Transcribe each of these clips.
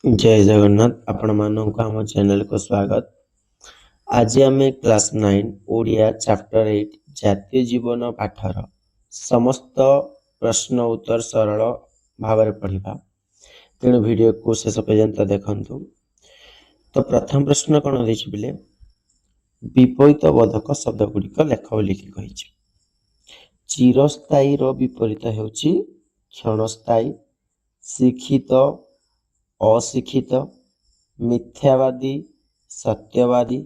जय जगन्नाथ आपण मानक आम चैनल को स्वागत। आज आम क्लास 9 ओडिया चैप्टर 8 जातीय जीवन पाठर समस्त प्रश्न उत्तर सरल भाव पढ़ा। तेणु वीडियो को शेष पर्यंत देखंतु। तो प्रथम प्रश्न कौन देछि बिले विपरीत बोधक शब्द गुड़िक लेख लिखि कहिछि। चिरस्थायी रो विपरीत हेउछि क्षणस्थायी, शिक्षित अशिक्षित, मिथ्यावादी सत्यवादी,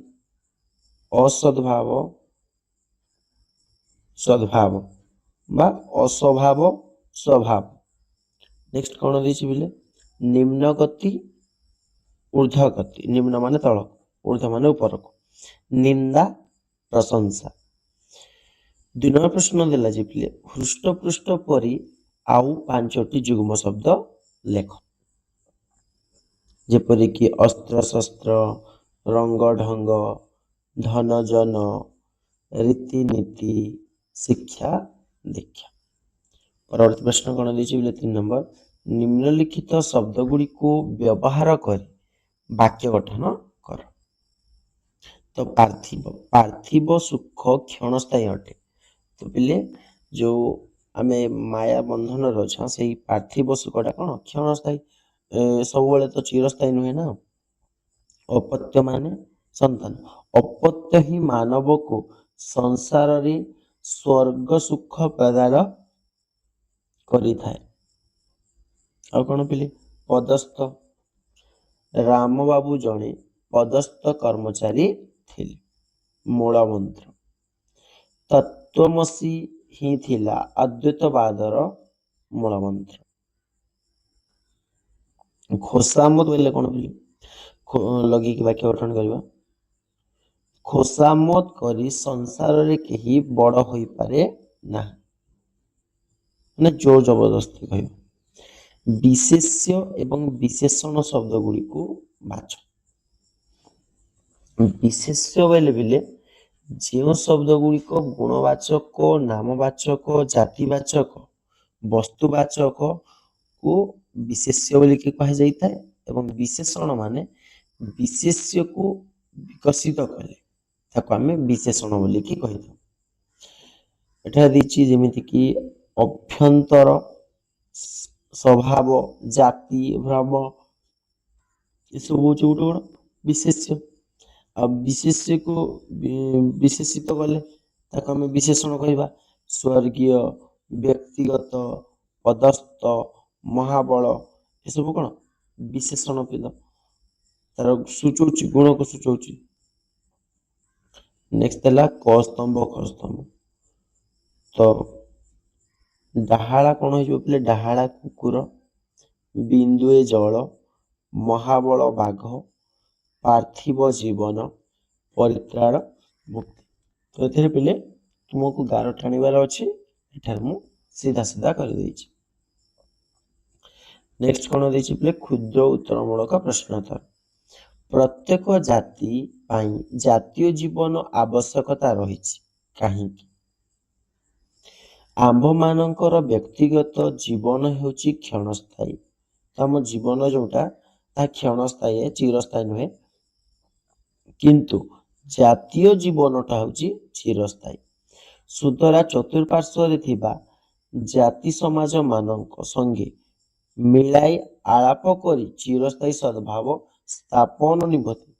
असद्भाव सद्भाव बा अस्वभाव स्वभाव। नेक्स्ट कौन देछि बिले निम्न गति ऊर्ध्व गति। निम्न माने तल, ऊर्ध्व माने ऊपर को, निंदा प्रशंसा। 2 नंबर प्रश्न देला जे बिले हृष्ट पृष्ठ परी आउ 5टी जुग्म शब्द लेख। जेपरिक अस्त्र शस्त्र, रंग ढंग, धन जन, रीतिनीति, शिक्षा दीक्षा। परवर्ती प्रश्न कौन देछि बिले 3 नंबर निम्नलिखित शब्द गुड़ी को व्यवहार कर वाक्य गठन कर। तो पार्थिव पार्थिव सुख क्षणस्थायी अटे। तो पिले जो आमे माया बंधन रछा से पार्थिव सुखटा कौन क्षणस्थायी, सब बेले तो चिरस्थायी नुहे ना। अपत्य माने संतान, अपत्य ही मानव को संसार रे स्वर्ग सुख प्रदान करि थाए। और कौन पिले पदस्थ, राम बाबू जणे पदस्थ कर्मचारी थिले। मूल मंत्र तत्वमसी ही थिला अद्वैतवादर मूल मंत्र। खोसामत बोले कौन पिले लगी कि वाक्य गठन करबा। खोसामत करी संसार रे केही बड़ होई पारे ना, माने जोर जबरदस्ती कहबा। विशेष्य एवं विशेषण शब्द गुड़ी को बाछ। विशेष्य बोले बिले जो शब्द गुड़िक गुणवाचक, नामवाचक, जातिवाचक, वस्तुवाचक को विशेष्य बोली कहा जाता है। एवं विशेषण माने विशेष्य को विकसित कले ताको आमे विशेषण बोली कि कहि था। एठा दिछि जेमिति कि अभ्यंतर, स्वभाव, जाति, भ्रम ये सब होचे गोटे विशेष्य। अब विशेष्य को विशेषित कले ताको आमे विशेषण कहबा। स्वर्गीय, व्यक्तिगत, पदस्थ, महाबल ये सब कौन विशेषण पद तार सूचौची, गुण को सूचौची। नेक्स्ट है क स्तंभ ख स्तंभ। तो डाहाड़ा कौन हो पे डाहाड़ा कुकुर, बिंदुए जल, महाबल बाघ, पार्थिव जीवन, परित्राण मुक्ति। तो ये पे तुमको गार टाणिबार अच्छे, मु सीधा सीधा कर देछि। नेक्स्ट कौन देछि पे क्षुद्र उत्तरमूलक प्रश्नोत्तर। प्रत्येक जाति पाई जातीय जीवन आवश्यकता रहिछि काहीकि। आंभ मानकर व्यक्तिगत जीवन हेउछि क्षणस्थायी। आम जीवन जोटा ता क्षणस्थायी, चिरस्थायी नुहे। किंतु जातीय जीवनटा हेउछि चिरस्थायी। सुतरा चतुर्पार्श्व रे थिबा जाति समाज मानक संगे मिलाई आलाप करी चिरस्थायी सद्भाव स्थापन निमते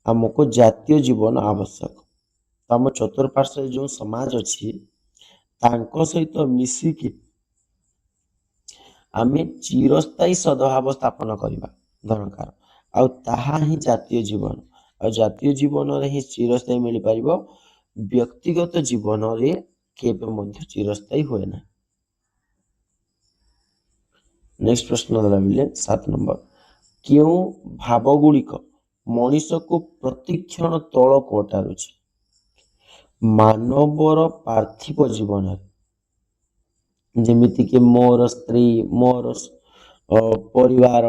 आमको जातीय जीवन आवश्यक। आम चतुर्पार्श्व जो समाज अच्छी तांको सहित मिसिकी आमे चिरस्थायी सद्भाव स्थापन करबा दरकार। आ ताहा ही जातीय जीवन। आ जातीय जीवन रे ही चिरस्थायी मिल पारिबो। व्यक्तिगत जीवन रे केबे मध्य चिरस्थायी होए ना। नेक्स्ट प्रश्न दिले 7 नंबर क्यों भाव गुड़िक मनीष को प्रतिक्षण तल को अटारुछि। मानवर पार्थिव जीवन जेमिति कि मोर स्त्री, मोर परिवार,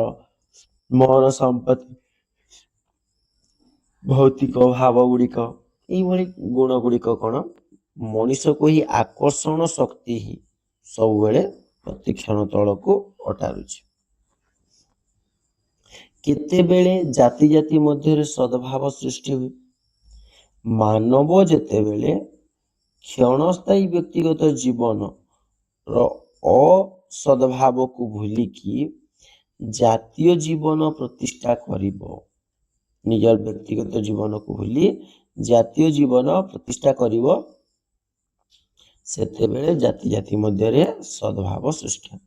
मोर संपत्ति, भौतिक भाव गुड़िक ये गुण गुड़िक कौन मनीष को ही आकर्षण शक्ति ही सब बेले प्रतिक्षण तल को अटारुछि। କେତେବେଳେ ଜାତି ଜାତି ମଧ୍ୟରେ ସଦ୍ଭାବ ସୃଷ୍ଟି ହୁଏ? ମାନବ ଯେତେବେଳେ କ୍ଷଣସ୍ଥାୟୀ ବ୍ୟକ୍ତିଗତ ଜୀବନର ଅସଦ୍ଭାବକୁ ଭୁଲିକି ଜାତୀୟ ଜୀବନ ପ୍ରତିଷ୍ଠା କରିବ, ନିଜର ବ୍ୟକ୍ତିଗତ ଜୀବନକୁ ଭୁଲି ଜାତୀୟ ଜୀବନ ପ୍ରତିଷ୍ଠା କରିବ, ସେତେବେଳେ ଜାତି ଜାତି ମଧ୍ୟରେ ସଦ୍ଭାବ ସୃଷ୍ଟି ହେବ।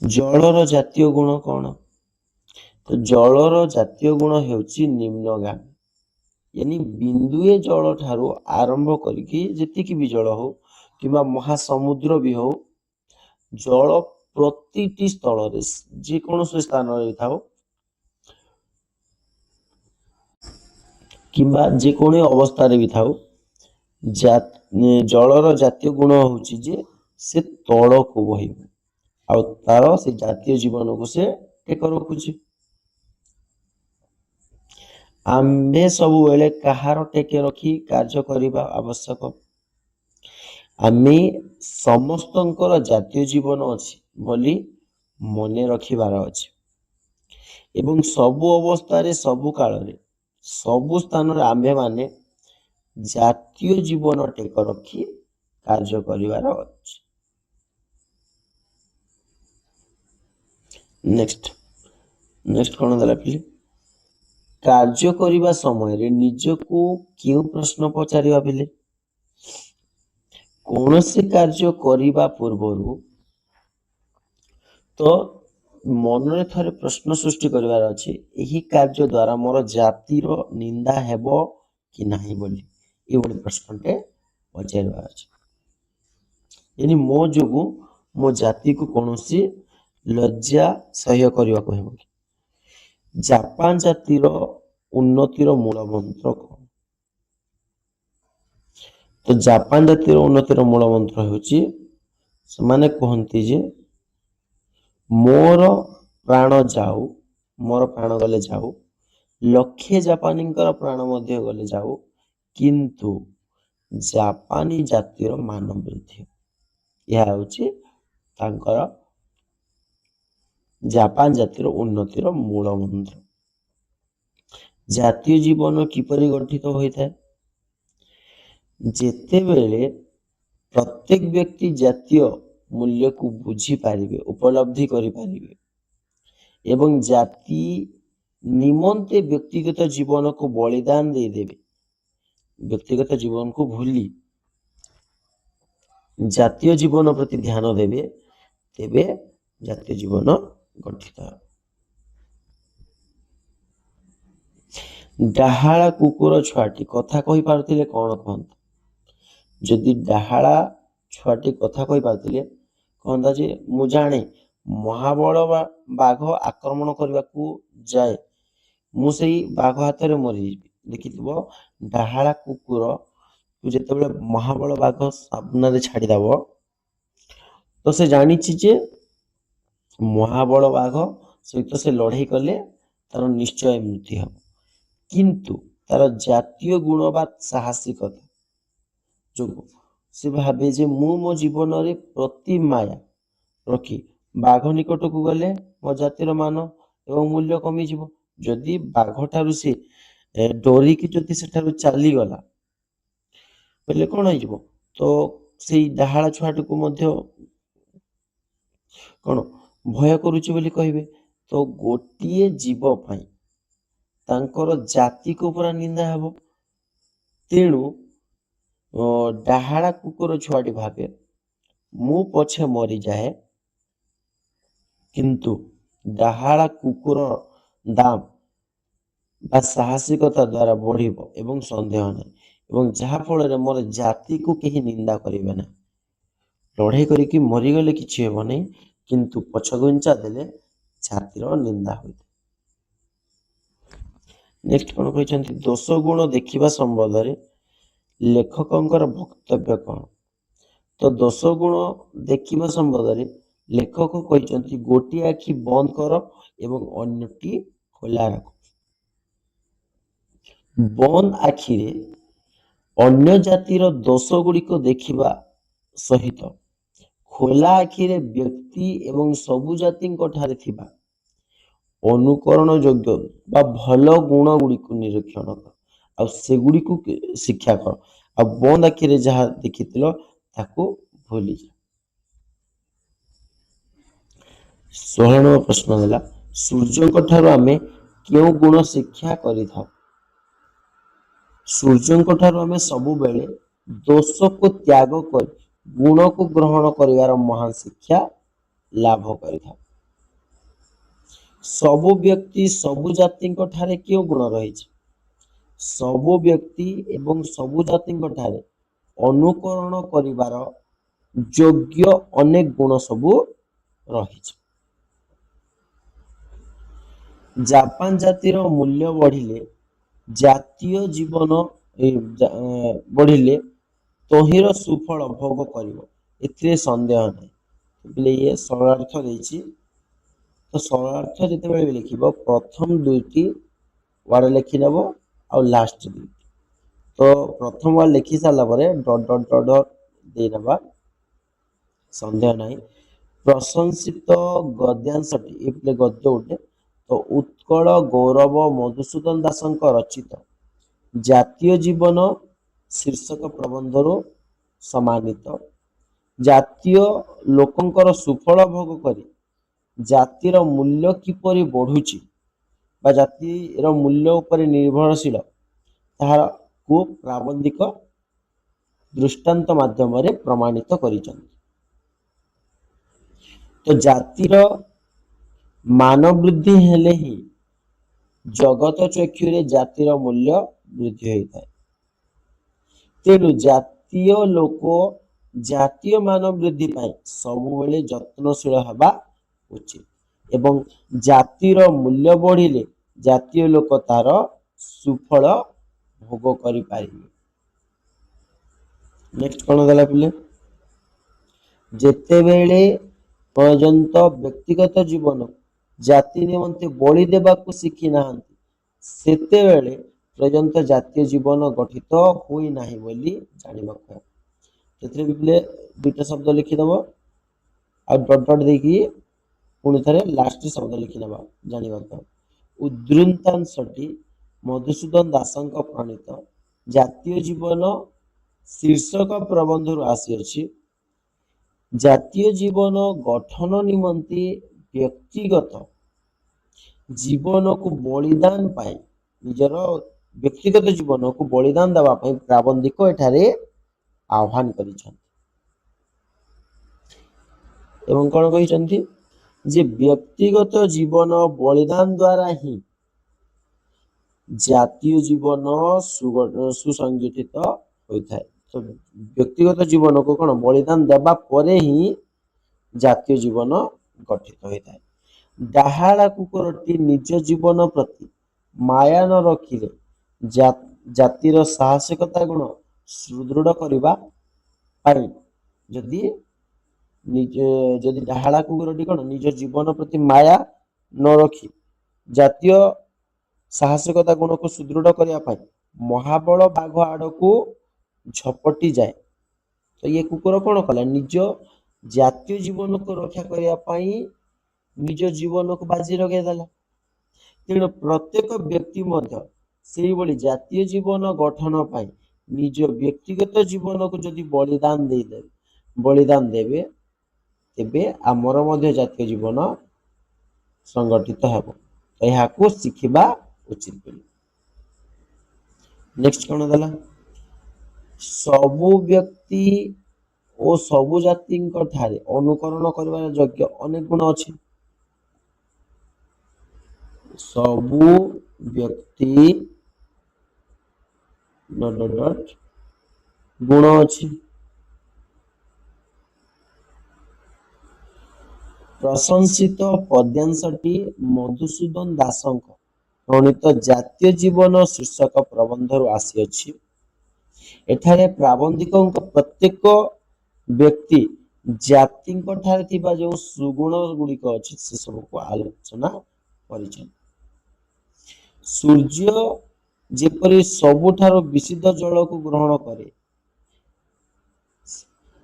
ଜଳର ଜାତୀୟ ଗୁଣ କଣ? ତ ଜଳର ଜାତୀୟ ଗୁଣ ହେଉଛି ନିମ୍ନଗାମୀ, यानी बिंदुए जल ठारू आरंभ करिकी जेतिकी भी जल हो किंवा महासमुद्र भी हो, जल प्रतिटी स्थल रे जेकोसी स्थान रे थाओ किंवा जेकोसी अवस्था रे भी थाओ, जलर जातीय गुण होची जे से तल को बहिबो आ तार से जातीय जीवन को से टेक रखुची। आम्भे सबु बेले कहार टेके रखी कार्य करिबा आवश्यक? आमे समस्तंकर जातीय जीवन अछि बोली मने रखिबार अछि एवं सबु अवस्था रे सबु काल रे सबु स्थान रे आम्भे माने जातीय जीवन टेक रखी कार्य करिबार अछि। नेक्स्ट कोन दला पिले? कार्य करिबा समय रे निजको क्यों प्रश्न पचारिबा पिले? कौनसी कार्य करिबा पूर्वरु तो मनरे थरे प्रश्न सृष्टि करिवार अछि, एही कार्य द्वारा मोर जातिर निंदा हेबो कि नाही बोली ए बोली प्रश्नटे पचारिबार अछि। यानी मो जोगु मो जाति को कौनसी लज्जा सह्य करिवा को हेबो। जापान जातिर उन्नतिर मूल मंत्र कौन? तो जापान जातिर उन्नतिर मूल मंत्र होची से कहती जे मोर प्राण जाऊ, मोर प्राण गले जाऊ, लक्षे जापानी प्राण मध्य गले जाऊ, किंतु जापानी जातिर मान वृद्धि। यह होची तांकर जापान जातिर उन्नतिर मूल मंत्र। जातीय जीवन किपरि गठित होता है? जेतेबेले प्रत्येक व्यक्ति जातीय मूल्य को बुझी पारिबे, उपलब्धि करि पारिबे एवं जाति निमंते व्यक्तिगत जीवन को बलिदान दे देबे, व्यक्तिगत जीवन को भूली जातीय जीवन प्रति ध्यान देबे, तेबे जातीय जीवन गठित। डाहाळा कुकुर छुआटी कथा कहि पारुथिले कोन कहंता? जदि डाहाळा छुआटी कथा कहि पारुथिले कहंता जे मु जाने महाबल बाघ आक्रमण करबा को जाए, मु सेई बाघ हाथ रे मरि जिबी। देखिथिबो डाहाळा कुकुर को जेतेबेले महाबल बाघ सामने रे छाडी दबो तो से जानिछि जे महाबल बाघ सहित से लड़ाई कले तार निश्चय मृत्यु हब, किंतु तार जातीय गुणवाद साहसिकता जो से भावे जे मु मो जीवन रे प्रति माया रखी बाघ निकट को गले मो जातिर मान एवं मूल्य कमी जीवो। जदि बाघ ठारू से डरी कि जदि सेठारू चली गला बोले कोन होई जीवो, तो सेई डाहाळा छुआटी को मध्य कोन भय करूची बोली कहिबे। तो गोटिए जीव पाई तांकर जाति को पूरा निंदा हेबो। तेणु डाहाळा कुकुर छुआटी भावे मु पछे मरी जाए, किंतु डाहाळा कुकुर दाम बा साहसिकता द्वारा बढ़िबो एवं संदेह नहीं एवं जहा फल रे मोर जाति को केही निंदा करिवे ना। लड़ाई करिकी मरी गले किछि हेबो नहीं, किंतु पछगुंचा देले जातिर निंदा होइते। नेक्स्ट कोन कहचंती? दोष गुण देखिबा संबंध रे लेखकंकर वक्तव्य कौन? तो दोष गुण देखिबा संबंध रे लेखक कहचंती गोटी आखि बंद कर एवं अन्यटी खोला रख। बंद आखि रे अन्य जातिर दोष गुड़िक देखिबा सहित खोला आखि रे व्यक्ति एवं सबु जाति ठारे थिबा ଅନୁକରଣ ଯୋଗ୍ୟ ବା ଭଲ ଗୁଣ ଗୁଡ଼ିକୁ ନିରୀକ୍ଷଣ କର ଆଉ ସେଗୁଡ଼ିକୁ ଶିକ୍ଷା କର ଆଉ ବନ୍ଦ ଆଖିରେ ଯାହା ଦେଖିଥିଲ ତାକୁ ଭୁଲିଯାଅ। 16 ନମ୍ବର ପ୍ରଶ୍ନ ହେଲା ସୂର୍ଯ୍ୟଙ୍କ ଠାରୁ ଆମେ କେଉଁ ଗୁଣ ଶିକ୍ଷା କରିଥାଉ? ସୂର୍ଯ୍ୟଙ୍କ ଠାରୁ ଆମେ ସବୁବେଳେ ଦୋଷକୁ ତ୍ୟାଗ କରି ଗୁଣକୁ ଗ୍ରହଣ କରିବାର ମହାନ ଶିକ୍ଷା ଲାଭ କରିଥାଉ। ସବୁ ବ୍ୟକ୍ତି ସବୁ ଜାତିଙ୍କ ଠାରେ କେଉଁ ଗୁଣ ରହିଛି? ସବୁ ବ୍ୟକ୍ତି ଏବଂ ସବୁ ଜାତିଙ୍କ ଠାରେ ଅନୁକରଣ କରିବାର ଯୋଗ୍ୟ ଅନେକ ଗୁଣ ସବୁ ରହିଛି। ଜାପାନ ଜାତିର ମୂଲ୍ୟ ବଢିଲେ ଜାତୀୟ ଜୀବନ ବଢିଲେ ତହିଁର ସୁଫଳ ଭୋଗ କରିବ, ଏଥିରେ ସନ୍ଦେହ ନାହିଁ। ବୋଲେ ଇଏ ସରଳାର୍ଥ ଦେଇଛି। ତ ସରଳାର୍ଥ ଯେତେବେଳେ ବି ଲେଖିବ ପ୍ରଥମ ଦୁଇଟି ୱାର୍ଡ ଲେଖିଦେବ ଆଉ ଲାଷ୍ଟ ଦୁଇଟି। ତ ପ୍ରଥମ ୱାର୍ଡ ଲେଖି ସାରିଲା ପରେ ଡଟ୍ ଡଟ୍ ଡଟ୍ ଡଟ୍ ଦେଇଦେବା, ସନ୍ଦେହ ନାହିଁ। ପ୍ରଶଂସିତ ଗଦ୍ୟାଂଶଟି ଏ ଗଦ୍ୟ ଗୋଟେ ତ ଉତ୍କଳ ଗୌରବ ମଧୁସୂଦନ ଦାସଙ୍କ ରଚିତ ଜାତୀୟ ଜୀବନ ଶୀର୍ଷକ ପ୍ରବନ୍ଧରୁ ସମ୍ମାନିତ। ଜାତୀୟ ଲୋକଙ୍କର ସୁଫଳ ଭୋଗ କରି ଜାତିର ମୂଲ୍ୟ କିପରି ବଢୁଛି ବା ଜାତିର ମୂଲ୍ୟ ଉପରେ ନିର୍ଭରଶୀଳ ତାହାକୁ ପ୍ରାବନ୍ଧିକ ଦୃଷ୍ଟାନ୍ତ ମାଧ୍ୟମରେ ପ୍ରମାଣିତ କରିଛନ୍ତି। ତ ଜାତିର ମାନ ବୃଦ୍ଧି ହେଲେ ହିଁ ଜଗତ ଚକ୍ଷୁରେ ଜାତିର ମୂଲ୍ୟ ବୃଦ୍ଧି ହୋଇଥାଏ। ତେଣୁ ଜାତୀୟ ଲୋକ ଜାତୀୟ ମାନ ବୃଦ୍ଧି ପାଇଁ ସବୁବେଳେ ଯତ୍ନଶୀଳ ହେବା ଉଚିତ ଏବଂ ଜାତିର ମୂଲ୍ୟ ବଢିଲେ ଜାତୀୟ ଲୋକ ତାର ସୁଫଳ ଭୋଗ କରିପାରିବେ। ନେକ୍ସଟ କଣ ଦେଲା ପିଲେ? ଯେତେବେଳେ ପର୍ଯ୍ୟନ୍ତ ବ୍ୟକ୍ତିଗତ ଜୀବନ ଜାତି ନିମନ୍ତେ ବଳି ଦେବାକୁ ଶିଖି ନାହାନ୍ତି ସେତେବେଳେ ପର୍ଯ୍ୟନ୍ତ ଜାତୀୟ ଜୀବନ ଗଠିତ ହୋଇନାହିଁ ବୋଲି ଜାଣିବାକୁ ହେବ। ସେଥିରେ ପିଲେ ଦୁଇଟା ଶବ୍ଦ ଲେଖିଦବ ଆଉ ଡଟ୍ ଡଟ୍ ଦେଇକି ପୁଣି ଥରେ ଲାଷ୍ଟ ଶବ୍ଦ ଲେଖିଦେବା ଜାଣିବାକୁ। ଉଦ୍ବୃତ୍ତାଂଶଟି ମଧୁସୂଦନ ଦାସଙ୍କ ପ୍ରଣୀତ ଜାତୀୟ ଜୀବନ ଶୀର୍ଷକ ପ୍ରବନ୍ଧରୁ ଆସିଅଛି। ଜାତୀୟ ଜୀବନ ଗଠନ ନିମନ୍ତେ ବ୍ୟକ୍ତିଗତ ଜୀବନକୁ ବଳିଦାନ ପାଇଁ ନିଜର ବ୍ୟକ୍ତିଗତ ଜୀବନକୁ ବଳିଦାନ ଦେବା ପାଇଁ ପ୍ରାବନ୍ଧିକ ଏଠାରେ ଆହ୍ୱାନ କରିଛନ୍ତି। ଏବଂ କଣ କହିଛନ୍ତି ଯେ ବ୍ୟକ୍ତିଗତ ଜୀବନ ବଳିଦାନ ଦ୍ୱାରା ହିଁ ଜାତୀୟ ଜୀବନ ସୁସଂଗଠିତ ହୋଇଥାଏ। ତ ବ୍ୟକ୍ତିଗତ ଜୀବନକୁ କଣ ବଳିଦାନ ଦେବା ପରେ ହିଁ ଜାତୀୟ ଜୀବନ ଗଠିତ ହୋଇଥାଏ। ଡାହାଳ କୁକୁରଟି ନିଜ ଜୀବନ ପ୍ରତି ମାୟା ନ ରଖିଲେ ଜାତିର ସାହସିକତା ଗୁଣ ସୁଦୃଢ କରିବା ପାଇଁ ଯଦି ଡାହାଳ କୁକୁରଟି କଣ ନିଜ ଜୀବନ ପ୍ରତି ମାୟା ନ ରଖି ଜାତୀୟ ସାହସିକତା ଗୁଣକୁ ସୁଦୃଢ କରିବା ପାଇଁ ମହାବଳ ବାଘ ଆଡକୁ ଝପଟି ଯାଏ ତ ଇଏ କୁକୁର କଣ କଲା ନିଜ ଜାତୀୟ ଜୀବନକୁ ରକ୍ଷା କରିବା ପାଇଁ ନିଜ ଜୀବନକୁ ବାଜି ଲଗେଇଦେଲା। ତେଣୁ ପ୍ରତ୍ୟେକ ବ୍ୟକ୍ତି ମଧ୍ୟ ସେଇଭଳି ଜାତୀୟ ଜୀବନ ଗଠନ ପାଇଁ ନିଜ ବ୍ୟକ୍ତିଗତ ଜୀବନକୁ ଯଦି ବଳିଦାନ ଦେବେ ତେବେ ଆମର ମଧ୍ୟ ଜାତୀୟ ଜୀବନ ସଂଗଠିତ ହେବ। ଏହାକୁ ଶିଖିବା ଉଚିତ। ନେକ୍ସଟ କଣ ଦେଲା? ସବୁ ବ୍ୟକ୍ତି ଓ ସବୁ ଜାତିଙ୍କ ଠାରେ ଅନୁକରଣ କରିବାର ଯୋଗ୍ୟ ଅନେକ ଗୁଣ ଅଛି। ସବୁ ବ୍ୟକ୍ତି ଗୁଣ ଅଛି। ପ୍ରଶଂସିତ ପଦ୍ୟାଂଶଟି ମଧୁସୂଦନ ଦାସଙ୍କ ପ୍ରଣୀତ ଜାତୀୟ ଜୀବନ ଶୀର୍ଷକ ପ୍ରବନ୍ଧରୁ ଆସିଅଛି। ଏଠାରେ ପ୍ରାବନ୍ଧିକଙ୍କ ପ୍ରତ୍ୟେକ ବ୍ୟକ୍ତି ଜାତିଙ୍କ ଠାରେ ଥିବା ଯେଉଁ ସୁଗୁଣ ଗୁଡିକ ଅଛି ସେ ସବୁକୁ ଆଲୋଚନା କରିଛନ୍ତି। ସୂର୍ଯ୍ୟ ଯେପରି ସବୁଠାରୁ ବିଶୁଦ୍ଧ ଜଳକୁ ଗ୍ରହଣ କରେ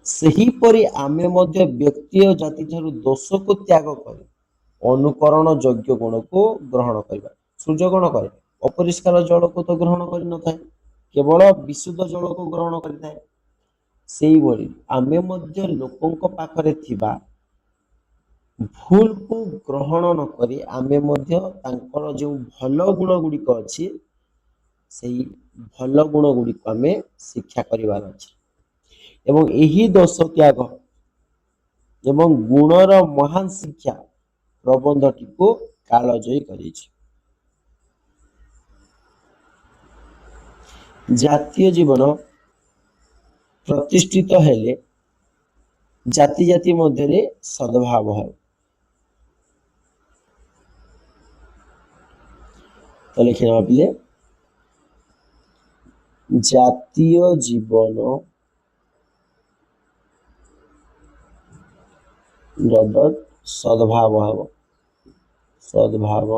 ସେହିପରି ଆମେ ମଧ୍ୟ ବ୍ୟକ୍ତି ଓ ଜାତି ଠାରୁ ଦୋଷକୁ ତ୍ୟାଗ କରି ଅନୁକରଣ ଯୋଗ୍ୟ ଗୁଣକୁ ଗ୍ରହଣ କରିବା। ସୂର୍ଯ୍ୟ କଣ କରେ? ଅପରିଷ୍କାର ଜଳକୁ ତ ଗ୍ରହଣ କରିନଥାଏ, କେବଳ ବିଶୁଦ୍ଧ ଜଳକୁ ଗ୍ରହଣ କରିଥାଏ। ସେଇଭଳି ଆମେ ମଧ୍ୟ ଲୋକଙ୍କ ପାଖରେ ଥିବା ଭୁଲକୁ ଗ୍ରହଣ ନ କରି ଆମେ ମଧ୍ୟ ତାଙ୍କର ଯେଉଁ ଭଲ ଗୁଣ ଗୁଡ଼ିକ ଅଛି ସେଇ ଭଲ ଗୁଣ ଗୁଡ଼ିକୁ ଆମେ ଶିକ୍ଷା କରିବାର ଅଛି। ଏବଂ ଏହି ଦୋଷ ତ୍ୟାଗ ଏବଂ ଗୁଣର ମହାନ ଶିକ୍ଷା ପ୍ରବନ୍ଧଟିକୁ କାଳଜୟୀ କରିଛି। ଜାତୀୟ ଜୀବନ ପ୍ରତିଷ୍ଠିତ ହେଲେ ଜାତି ଜାତି ମଧ୍ୟରେ ସଦ୍ଭାବ ହେବ। ତ ଲେଖିନେବା ପିଲେ, ଜାତୀୟ ଜୀବନ ସଦ୍ଭାବ ହେବ, ସଦ୍ଭାବ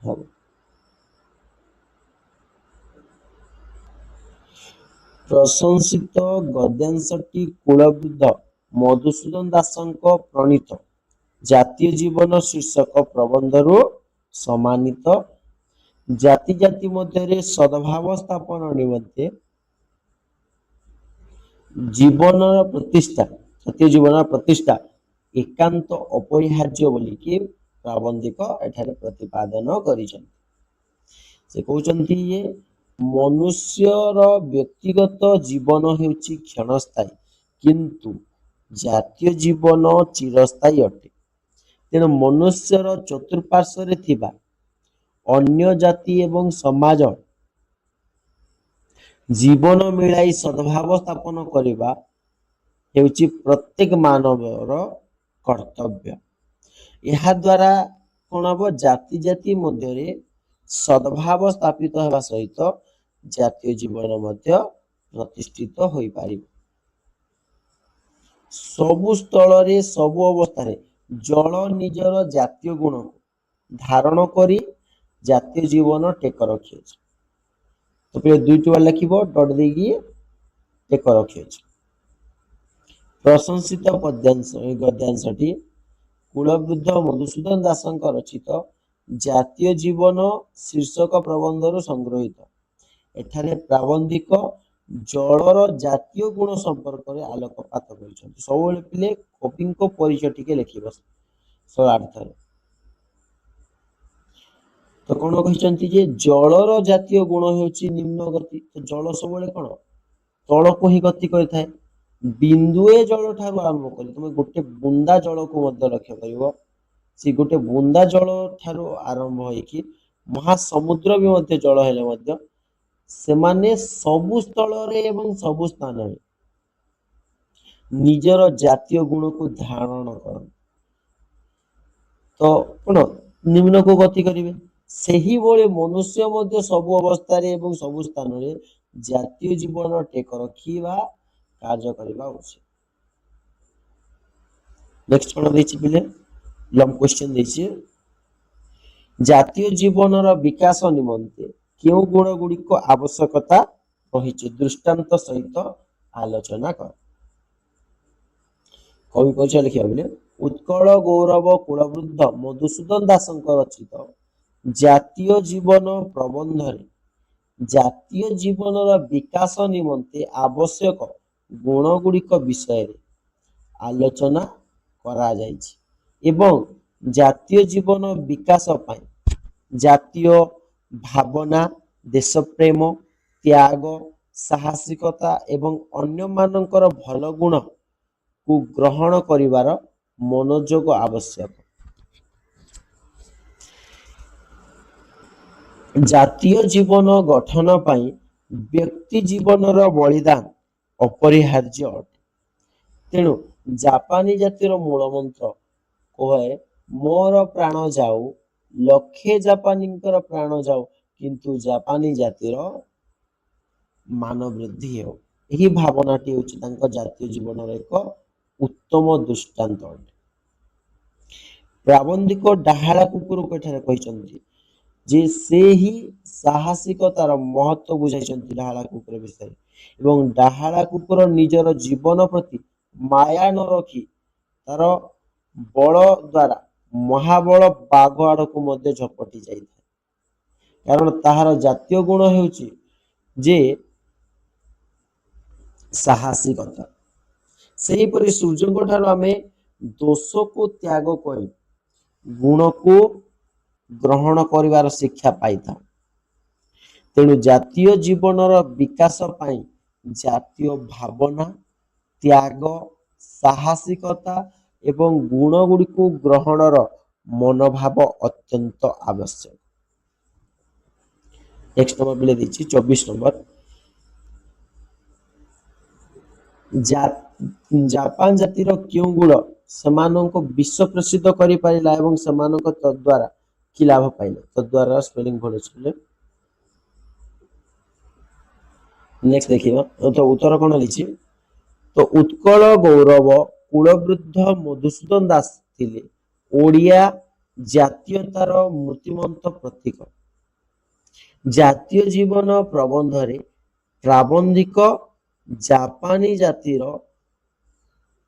ହେବ। ପ୍ରଶଂସିତ ଗଦ୍ୟାଂଶଟି କୁଳବୃଦ୍ଧ ମଧୁସୂଦନ ଦାସଙ୍କ ପ୍ରଣୀତ ଜାତୀୟ ଜୀବନ ଶୀର୍ଷକ ପ୍ରବନ୍ଧରୁ ସମ୍ମାନିତ। ଜାତି ଜାତି ମଧ୍ୟରେ ସଦ୍ଭାବ ସ୍ଥାପନ ନିମନ୍ତେ ଜୀବନର ପ୍ରତିଷ୍ଠା, ଜାତୀୟ ଜୀବନର ପ୍ରତିଷ୍ଠା ଏକାନ୍ତ ଅପରିହାର୍ଯ୍ୟ ବୋଲିକି ପ୍ରାବନ୍ଧିକ ଏଠାରେ ପ୍ରତିପାଦନ କରିଛନ୍ତି। ସେ କହୁଛନ୍ତି ଯେ ମନୁଷ୍ୟର ବ୍ୟକ୍ତିଗତ ଜୀବନ ହେଉଛି କ୍ଷଣସ୍ଥାୟୀ, କିନ୍ତୁ ଜାତୀୟ ଜୀବନ ଚିରସ୍ଥାୟୀ ଅଟେ। ତେଣୁ ମନୁଷ୍ୟର ଚତୁଃପାର୍ଶ୍ୱରେ ଥିବା ଅନ୍ୟ ଜାତି ଏବଂ ସମାଜ ଜୀବନ ମିଳାଇ ସଦ୍ଭାବ ସ୍ଥାପନ କରିବା ହେଉଛି ପ୍ରତ୍ୟେକ ମାନବର କର୍ତ୍ତବ୍ୟ। ଏହା ଦ୍ୱାରା କ'ଣ ହେବ? ଜାତି ଜାତି ମଧ୍ୟରେ ସଦ୍ଭାବ ସ୍ଥାପିତ ହେବା ସହିତ ଜାତୀୟ ଜୀବନ ମଧ୍ୟ ପ୍ରତିଷ୍ଠିତ ହୋଇପାରିବ। ସବୁ ସ୍ଥଳରେ ସବୁ ଅବସ୍ଥାରେ ଜଳ ନିଜର ଜାତୀୟ ଗୁଣକୁ ଧାରଣ କରି ଜାତୀୟ ଜୀବନ ଟେକ ରଖିଅଛି। ତ ପିଲେ ଦୁଇଟି ବାର ଲେଖିବ, ଡଟ୍ ଦେଇକି ଟେକ ରଖିଅଛି। ପ୍ରଶଂସିତ ଗଦ୍ୟାଂଶଟି କୁଳବୃଦ୍ଧ ମଧୁସୂଦନ ଦାସଙ୍କ ରଚିତ ଜାତୀୟ ଜୀବନ ଶୀର୍ଷକ ପ୍ରବନ୍ଧରୁ ସଂଗୃହୀତ। ଏଠାରେ ପ୍ରାବନ୍ଧିକ ଜଳର ଜାତୀୟ ଗୁଣ ସମ୍ପର୍କରେ ଆଲୋକପାତ କରିଛନ୍ତି। ସବୁବେଳେ ପିଲେ କବିଙ୍କ ପରିଚୟ ଟିକେ ଲେଖିବ ସରାର୍ଥରେ। ତ କ'ଣ କହିଛନ୍ତି ଯେ ଜଳର ଜାତୀୟ ଗୁଣ ହେଉଛି ନିମ୍ନ ଗତି। ତ ଜଳ ସବୁବେଳେ କ'ଣ? ତଳକୁ ହିଁ ଗତି କରିଥାଏ। ବିନ୍ଦୁଏ ଜଳ ଠାରୁ ଆରମ୍ଭ କରି ତମେ ଗୋଟେ ବୁନ୍ଦା ଜଳକୁ ମଧ୍ୟ ଲକ୍ଷ୍ୟ କରିବ, ସେ ଗୋଟେ ବୁନ୍ଦା ଜଳ ଠାରୁ ଆରମ୍ଭ ହେଇକି ମହାସମୁଦ୍ର ବି ମଧ୍ୟ ଜଳ ହେଲେ ମଧ୍ୟ ସେମାନେ ସବୁ ସ୍ଥଳରେ ଏବଂ ସବୁ ସ୍ଥାନରେ ନିଜର ଜାତୀୟ ଗୁଣକୁ ଧାରଣ କରନ୍ତି। ତ କ'ଣ? ନିମ୍ନକୁ ଗତି କରିବେ। ସେହିଭଳି ମନୁଷ୍ୟ ମଧ୍ୟ ସବୁ ଅବସ୍ଥାରେ ଏବଂ ସବୁ ସ୍ଥାନରେ ଜାତୀୟ ଜୀବନ ଟେକ ରଖିବା କାର୍ଯ୍ୟ କରିବା ଉଚିତ। ନେକ୍ସଟ କ'ଣ ଦେଇଛି ପିଲେ? ଲଙ୍ଗ କ୍ୱେଶ୍ଚନ ଦେଇଛି। ଜାତୀୟ ଜୀବନର ବିକାଶ ନିମନ୍ତେ କେଉଁ ଗୁଣ ଗୁଡ଼ିକ ଆବଶ୍ୟକତା ରହିଛି ଦୃଷ୍ଟାନ୍ତ ସହିତ ଆଲୋଚନା କର। କବି ପରିଚୟ ଲେଖିବା ପିଲେ, ଉତ୍କଳ ଗୌରବ କୁଳବୃଦ୍ଧ ମଧୁସୂଦନ ଦାସଙ୍କ ରଚିତ ଜାତୀୟ ଜୀବନ ପ୍ରବନ୍ଧରେ ଜାତୀୟ ଜୀବନର ବିକାଶ ନିମନ୍ତେ ଆବଶ୍ୟକ ଗୁଣ ଗୁଡ଼ିକ ବିଷୟରେ ଆଲୋଚନା କରାଯାଇଛି ଏବଂ ଜାତୀୟ ଜୀବନ ବିକାଶ ପାଇଁ ଜାତୀୟ ଭାବନା, ଦେଶପ୍ରେମ, ତ୍ୟାଗ, ସାହସିକତା ଏବଂ ଅନ୍ୟମାନଙ୍କର ଭଲ ଗୁଣକୁ ଗ୍ରହଣ କରିବାର ମନୋଯୋଗ ଆବଶ୍ୟକ। ଜାତୀୟ ଜୀବନ ଗଠନ ପାଇଁ ବ୍ୟକ୍ତି ଜୀବନର ବଳିଦାନ ଅପରିହାର୍ଯ୍ୟ ଅଟେ। ତେଣୁ ଜାପାନୀ ଜାତିର ମୂଳ ମନ୍ତ୍ର କହେ, ମୋର ପ୍ରାଣ ଯାଉ ଲକ୍ଷେ ଜାପାନୀଙ୍କର ପ୍ରାଣ ଯାଉ କିନ୍ତୁ ଜାପାନୀ ଜାତିର ମାନ ବୃଦ୍ଧି ହେଉ। ଏହି ଭାବନାଟି ହେଉଛି ତାଙ୍କ ଜାତୀୟ ଜୀବନର ଏକ ଉତ୍ତମ ଦୃଷ୍ଟାନ୍ତ ଅଟେ। ପ୍ରାବନ୍ଧିକ ଡାହାଳା କୁକୁରକୁ ଏଠାରେ କହିଛନ୍ତି ଯେ ସେ ହିଁ ସାହସିକତାର ମହତ୍ଵ ବୁଝାଇଛନ୍ତି ଡାହାଳା କୁକୁର ବିଷୟରେ ଏବଂ ଡାହାଳା କୁକୁର ନିଜର ଜୀବନ ପ୍ରତି ମାୟା ନ ରଖି ତାର ବଳ ଦ୍ୱାରା महाबल बाघ आड़ को मध्य झपटी जाए कारण ताहार जातीय गुण हेउची जे साहसिकता सेहीपरि सूर्य ठाରୁ आमे दोष को त्याग करी गुण को ग्रहण करिवार शिक्षा पाइथा तेणु जातीय जीवनर विकास पाई जातीय भावना त्याग साहसिकता एवं गुण गुड़ी को ग्रहणर मनोभाव अत्यंत आवश्यक। नेक्स्ट नंबर बिले दीची 24 नंबर जापान जातिर क्यों गुण सेमानंको विश्व प्रसिद्ध करि पारिला एवं सेमानंको तद्वारा कि लाभ पाइले तद्वारा स्पेलिंग भूल अछि नेक्स्ट देखिबा तो उत्तर कोन लिछि तो उत्कल गौरव कुलवृद्ध मधुसूदन दास थिले ओडिया जातीयतार मूर्तिमंत प्रतीक जातीय जीवन प्रबंध रे प्राबंधिक जापानी जातिर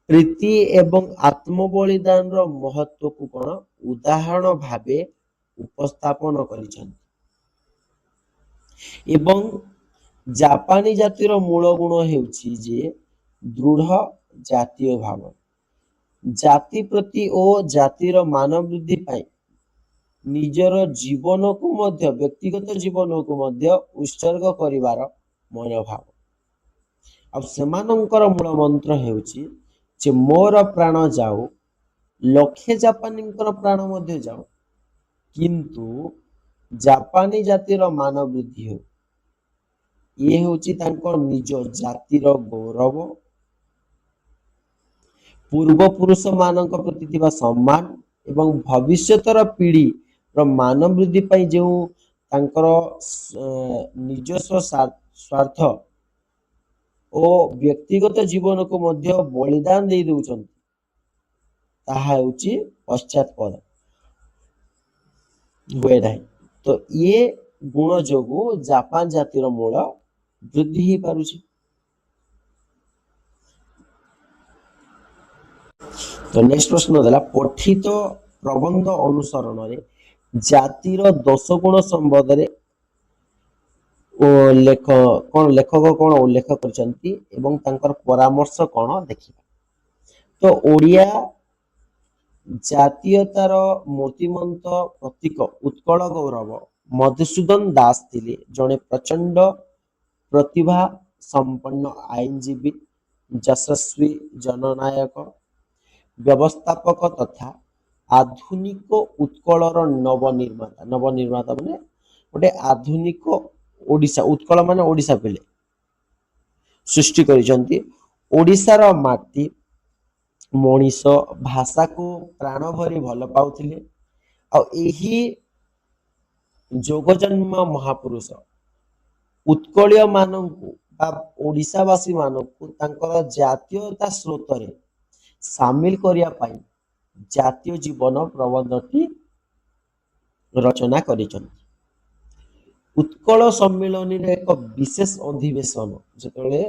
प्रीति एवं आत्म बलिदान रो महत्व को कोन उदाहरण भाबे उपस्थापन करिसथि एवं जापानी जातिर मूल गुण हेउछि जे दृढ़ जातीय भाव जाति प्रति ओ जातिर मान वृद्धि पाई निजर जीवन को मध्य व्यक्तिगत जीवन को मध्य उत्सर्ग करिवार मनोभाव अब सेमानंकर मूल मंत्र हेउछि जे मोर प्राण जाऊ लक्षे जापानींकर प्राण मध्य जाऊ किंतु जापानी जातिर मान वृद्धि हो ये होची तांको निज जातिर गौरव पूर्व पुरुष मानक प्रति थिबा सम्मान एवं भविष्यतर पीढ़ी रो मान वृद्धि पई जो तांकर निजस्व स्वार्थ ओ व्यक्तिगत जीवन को मध्य बलिदान दे दउछन ताहा होची पश्चात पद हुए नाही तो ये गुण जोगु जापान जातिर मूल वृद्धि ही पारुची तो नेक्स्ट प्रश्न देला पठित प्रबंध अनुसरण रे जातिर दोष गुण संबंध रे लेखक कोन उल्लेख करचंती एवं तांकर परामर्श कोन देखिबा तो ओडिया जातीयतार मूर्तिमंत प्रतीक उत्कल गौरव मधुसूदन दास थिले जणे प्रचंड प्रतिभा संपन्न आईनजीवी यशस्वी जननायक व्यवस्थापक तथा आधुनिक उत्कलर नवनिर्माता माने गोटे आधुनिक ओडिशा उत्कल माने ओडिशा पेले सृष्टि करिसंती ओडिशार माटी मनीष भाषा को प्राण भरी भल पाउथिले आ एही जोगजन्म महापुरुष उत्कलीय मानकु बा ओडिशावासी मानकु तांकर जातीयता स्रोत रे सामिल करिया पाई जातीय जीवन प्रबंधटी रचना करिसंती उत्कल सम्मेलन रे एक विशेष अधिवेशन जेतले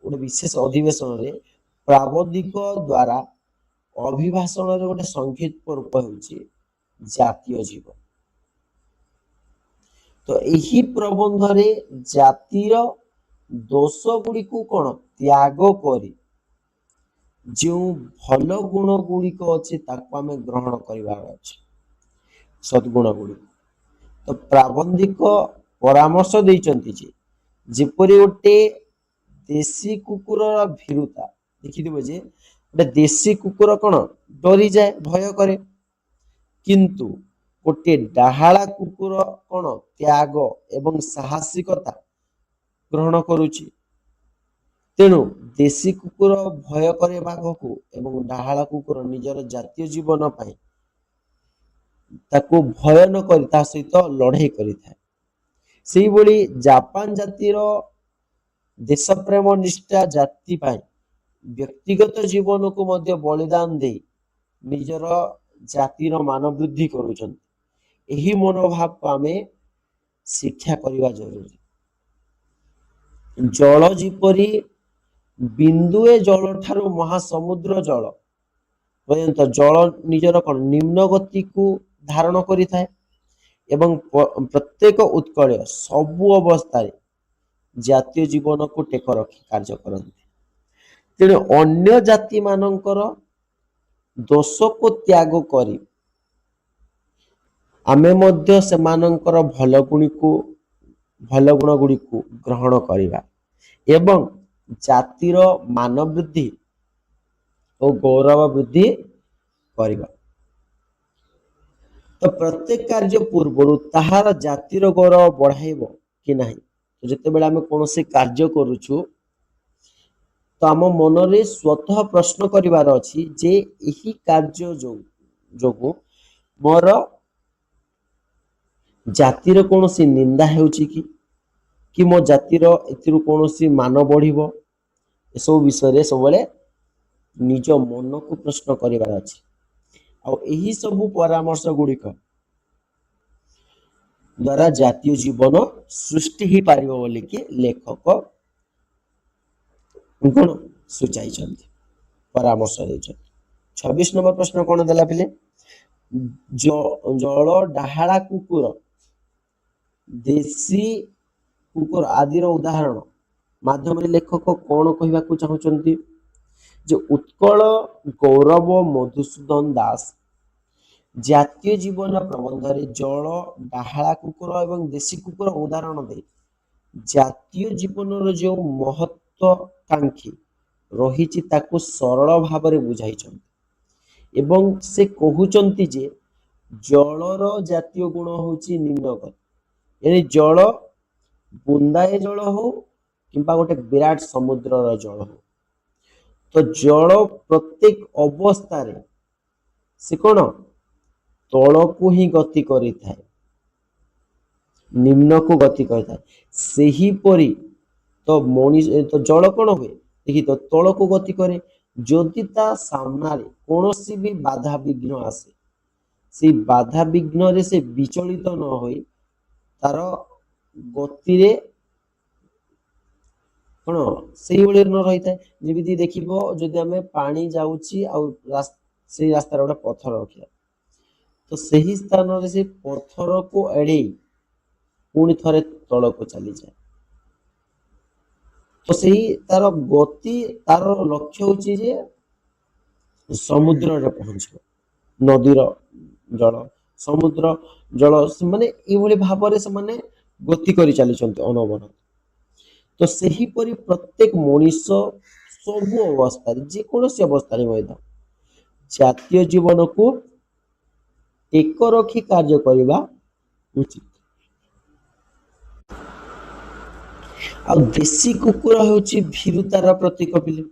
गोटे विशेष अधिवेशन रे प्राबंधिक द्वारा अभिभाषण रे गोटे संक्षिप्त रूप होउची जातीय जीवन तो एही प्रबंध रे जातिर दोष गुड़ी को कोन त्याग करी जो भल गुण गुड़ी को अछि ताको हमें ग्रहण करिवार अछि सद्गुण गुड़ी तो प्राबंधिक परामर्श देइचंती जे जेपरि गोटे देशी कुकुर भीरुता देखिदिबो जे गोटे देशी कुकुर कोन डरी जाए भय करे किंतु गोटे डाहाला कुकुर कोन त्याग एवं साहसिकता ग्रहण करूची तेणु देशी कुकुर भय करे बाघको एवं डाहाला कुकुर निजर जातीय जीवन पाई ताको भय न करी ता सहित लड़ाई करी थाए सेही बोली जापान जातिर देश प्रेम निष्ठा जाति पाई व्यक्तिगत जीवन को मध्य बलिदान दे निजर जातिर मान वृद्धि करूछन एही मनोभाव को आमे शिक्षा करवा जरूरी जल जीपरी बिंदुए जल ठारू महासमुद्र जल पर्यंत जल निजर कौन निम्न गति को धारण करिथाए एवं प्रत्येक उत्कल सबु अवस्था जातीय जीवन को टेक रखी कार्य करते। तेणु अन्य जाति मानकर दोष को त्याग करी आमे मध्य सेमानंकर भल गुण गुड़ी को ग्रहण करिबा एवं जातिर मान वृद्धि और गौरव वृद्धि करिबा। तो प्रत्येक कार्य पूर्व ताहार जातिर गौरव बढ़ाइब कि नहीं। तो जिते बेला आमे कोनोसी कार्य करूछु तो आम मनरे स्वतः प्रश्न करिवार अछि जे एही कार्य जोगु मोर जातिर कोनोसी निंदा हेउछि कि मो जातिर एथिरु कोनोसी मान बढ़िबो। एसबु विषय सब निज मन को प्रश्न करिवार अछि। आ एही सबु परामर्श गुड़िक द्वारा जातीय जीवन सृष्टि ही पारिबो बोली कि लेखक कौन सूचाई परामर्श देछन। 26 नंबर प्रश्न कौन देला पिले जल डाहाड़ा कुकुर देशी कुकुर आदि उदाहरण माध्यम लेखक कौन कहवा चाहते जे उत्कल गौरव मधुसूदन दास जातीय जीवन प्रबंध जल डाहाड़ा कुकुर एवं देशी कुकुर उदाहरण दे जातीय जीवन जो महत्वाकांक्षी रही सरल भाव बुझाई एवं से कहते जे जलर जातीय गुण होची निम्नगत यानी जल बुंदाए जल हो कि गोटे विराट समुद्र जल हो। तो जल प्रत्येक अवस्था से कौन तल को ही गति करि थाए निम्न को गति करि सही परी तो मनीष तो जल कौन हुए देखी तो तल को गति करे जदि ता सामना रे कोनोसी भी बाधा विघ्न आसे से बाधा विघ्न रे से विचलित न होई तार गति रे कौन से न रही था जमी देखिबो जदि आमे पानी जाउची आ से रास्ता रे गोटे पत्थर रखिया तो सही स्थान रे से पत्थर को एड़े पुणी थरे तल को चली जाए। तो सही तार गति तार लक्ष्य होची जे समुद्र रे पहुंचो नदीर जल समुद्र जल से माने एभली भाव रे से माने गति करि चली चंती अनवन। तो सही परी प्रत्येक मनीष सबु अवस्था जे कोनोसी अवस्था रे जातीय जीवन को एक रखी कार्य करबा उचित। आ देशी कुकुर होची भीरुतार प्रतीक पिले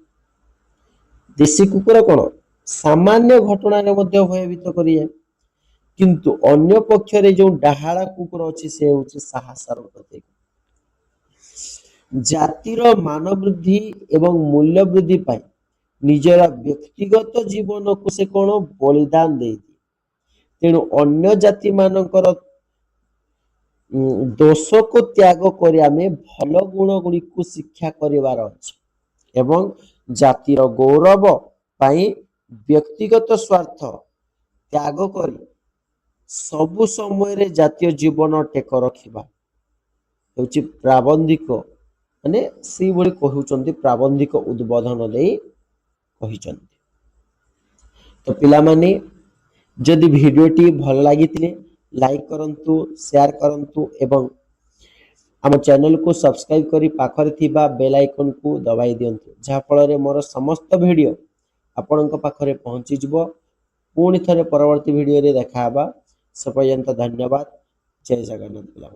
देशी कुकुर कौन सामान्य घटना रे मध्य भयभीत करिए किंतु अन्य पक्ष रे जो डाहाड़ा कुकुर अछि से होची साहसर प्रतीक। जातिर मान वृद्धि एवं मूल्य वृद्धि पाई निजरा व्यक्तिगत जीवन को से कौन बलिदान दे तेणु अन्य जाति मानकर दोष को त्याग कर आमे भल गुण गुड़ी को शिक्षा करिवार अछि एवं जातिर गौरव पाई व्यक्तिगत स्वार्थ त्याग कर सबु समय रे जातीय जीवन टेक रखिबा होची प्राबंधिक माने सी बड़ी कहउचंती प्राबंधिक उद्बोधन दे कहिचंती। तो पिला माने जदि भिडियोटी भल लागिथिले लाइक करंतु शेयर करंतु एवं आम चैनल को सब्सक्राइब करी पाखरे थिबा बेल आइकन को दबाई दियंतु जहा फल रे मोर समस्त वीडियो आपनक पाखरे पहुंची जिवो। पुणी थरे परवर्ती वीडियो रे देखा हबा से पर्यंत धन्यवाद। जय जगन्नाथ पिला।